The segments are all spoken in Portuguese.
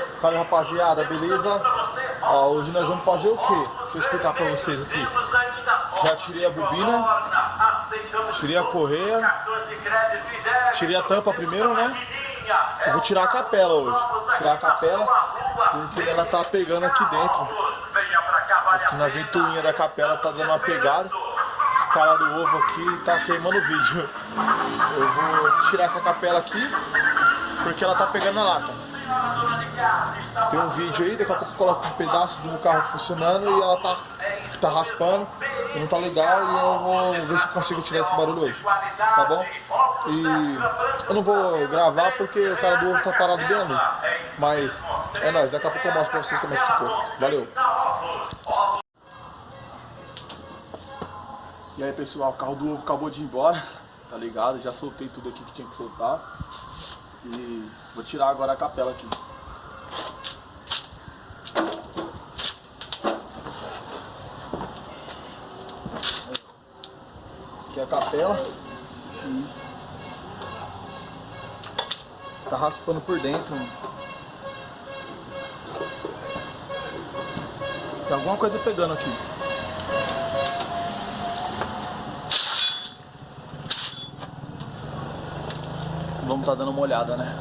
Salve, rapaziada, beleza? Ó, hoje nós vamos fazer o quê? Deixa eu explicar pra vocês aqui. Já tirei a bobina, tirei a correia, tirei a tampa primeiro, né? Eu vou tirar a capela hoje. Tirar a capela porque ela tá pegando aqui dentro. Aqui na ventoinha da capela tá dando uma pegada. Esse cara do ovo aqui tá queimando o vídeo. Eu vou tirar essa capela aqui porque ela tá pegando na lata. Tem um vídeo aí, daqui a pouco eu coloco um pedaço do carro funcionando e ela tá raspando, não tá legal, e eu vou ver se eu consigo tirar esse barulho hoje, tá bom? E eu não vou gravar porque o cara do ovo tá parado bem ali, mas é nóis, daqui a pouco eu mostro pra vocês como é que ficou. Valeu! E aí, pessoal, o carro do ovo acabou de ir embora, tá ligado? Já soltei tudo aqui que tinha que soltar e vou tirar agora a capela aqui. Aqui é a capela e tá raspando por dentro. Tem alguma coisa pegando aqui. Vamos tá dando uma olhada, né?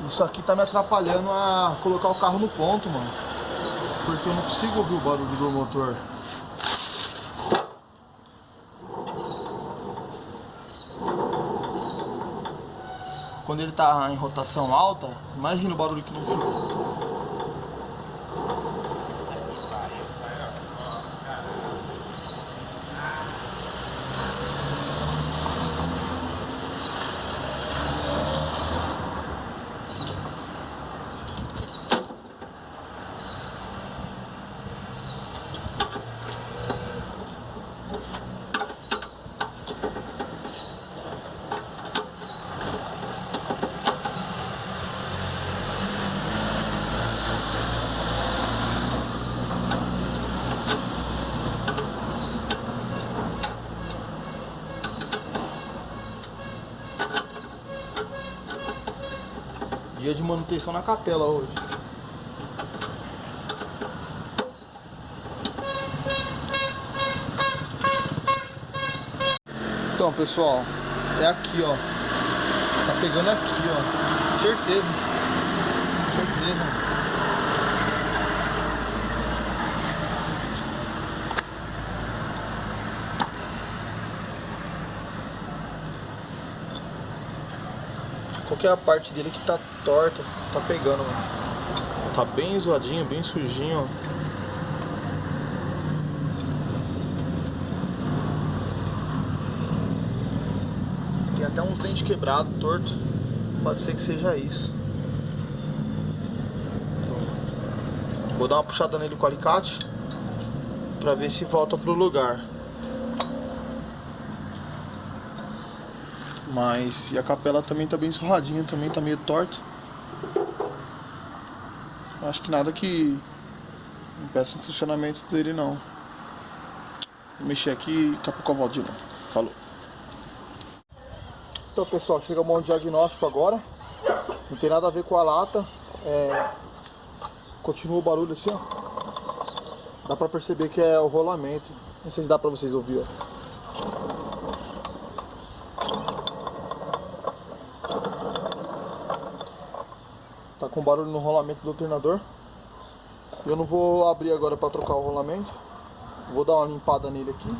Isso aqui tá me atrapalhando a colocar o carro no ponto, mano. Porque eu não consigo ouvir o barulho do motor. Quando ele tá em rotação alta, imagina o barulho que não fica. Dia de manutenção na capela hoje. Então, pessoal, é aqui, ó. Tá pegando aqui, ó. Certeza. Certeza. Qualquer parte dele que tá torta, tá pegando, mano. Tá bem zoadinho, bem sujinho, ó. Tem até uns dentes quebrados, torto. Pode ser que seja isso. Então, vou dar uma puxada nele com o alicate pra ver se volta pro lugar. Mas, e a capela também tá bem surradinha, também tá meio torta. Acho que nada que impeça o funcionamento dele, não. Vou mexer aqui e daqui a pouco eu volto de novo. Falou. Então, pessoal, chegamos ao diagnóstico agora. Não tem nada a ver com a lata. Continua o barulho assim, ó. Dá pra perceber que é o rolamento. Não sei se dá pra vocês ouvir, ó. Tá com barulho no rolamento do alternador. Eu não vou abrir agora para trocar o rolamento. Vou dar uma limpada nele aqui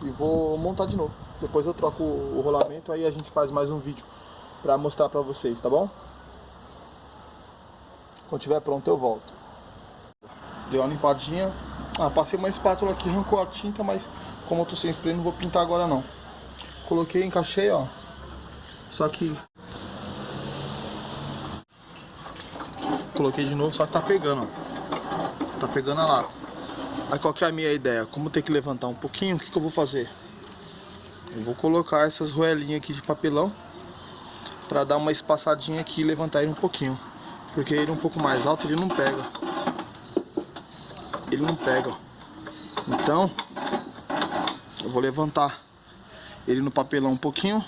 e vou montar de novo. Depois eu troco o rolamento, aí a gente faz mais um vídeo para mostrar para vocês, tá bom? Quando tiver pronto eu volto. Deu uma limpadinha. Passei uma espátula aqui, arrancou a tinta, mas como eu tô sem spray não vou pintar agora não. Coloquei, encaixei, ó. Só que coloquei de novo, só que tá pegando, ó. Tá pegando a lata. Aí qual que é a minha ideia? Como tem que levantar um pouquinho, o que eu vou fazer? Eu vou colocar essas roelinhas aqui de papelão pra dar uma espaçadinha aqui e levantar ele um pouquinho. Porque ele um pouco mais alto, ele não pega. Ele não pega, ó. Então, eu vou levantar ele no papelão um pouquinho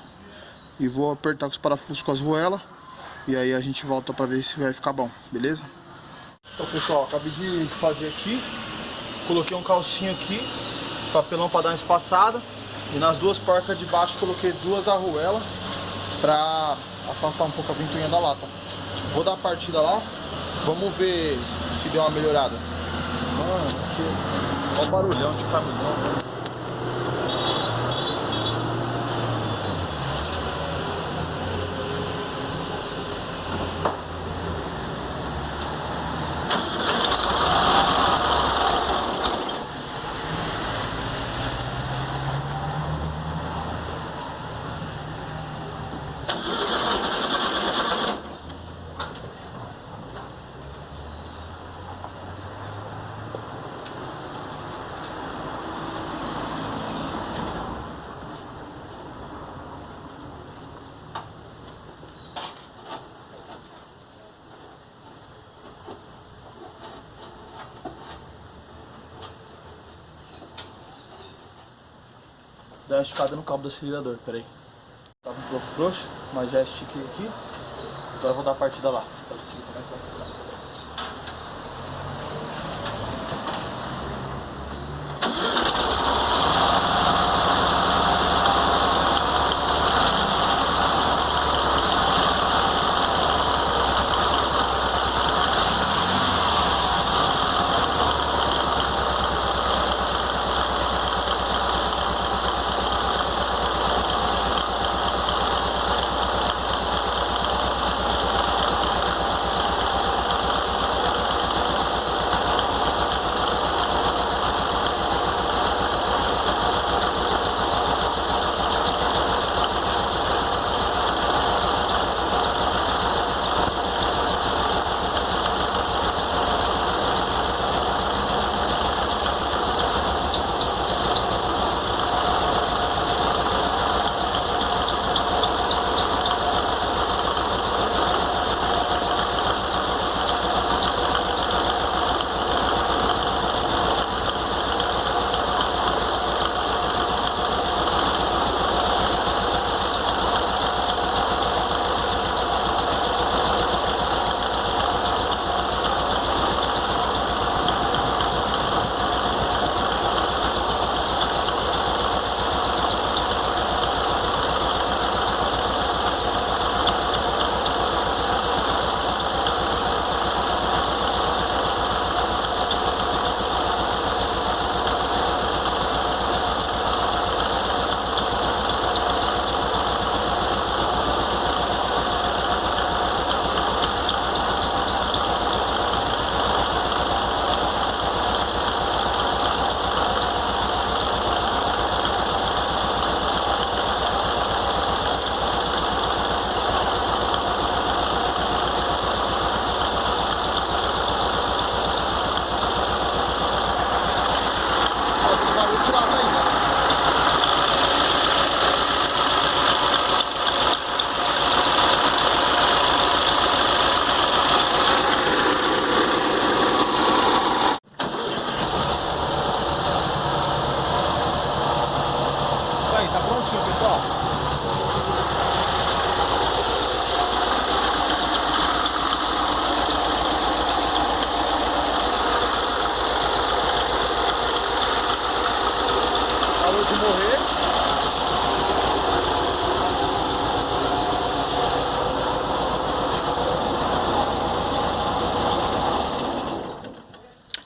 e vou apertar com os parafusos com as roelas. E aí a gente volta pra ver se vai ficar bom, beleza? Então pessoal, acabei de fazer aqui. Coloquei um calcinho aqui de papelão pra dar uma espaçada. E nas duas porcas de baixo coloquei duas arruelas pra afastar um pouco a ventoinha da lata. Vou dar a partida lá. Vamos ver se deu uma melhorada. Mano, aqui, olha o barulhão de caminhão, né? Dá uma esticada no cabo do acelerador, peraí. Tava um pouco frouxo, mas já estiquei aqui. Agora eu vou dar a partida lá, pra gente ver como é que vai ficar.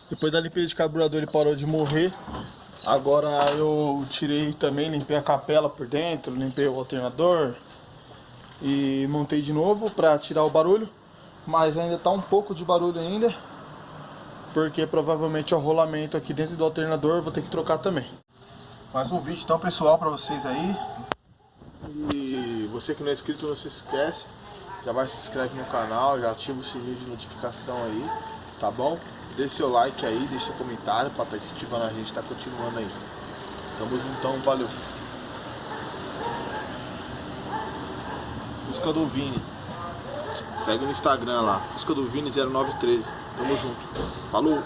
Depois da limpeza de carburador ele parou de morrer. Agora eu tirei também, limpei a capela por dentro, limpei o alternador e montei de novo para tirar o barulho. Mas ainda tá um pouco de barulho ainda, porque provavelmente o rolamento aqui dentro do alternador eu vou ter que trocar também. Mais um vídeo então, pessoal, para vocês aí. E você que não é inscrito, não se esquece, já vai se inscreve no canal, já ativa o sininho de notificação aí, tá bom? Deixe seu like aí, deixe seu comentário pra estar incentivando a gente, tá continuando aí. Tamo juntão, valeu. Fusca do Vini. Segue no Instagram lá, Fusca do Vini 0913. Tamo junto. Falou!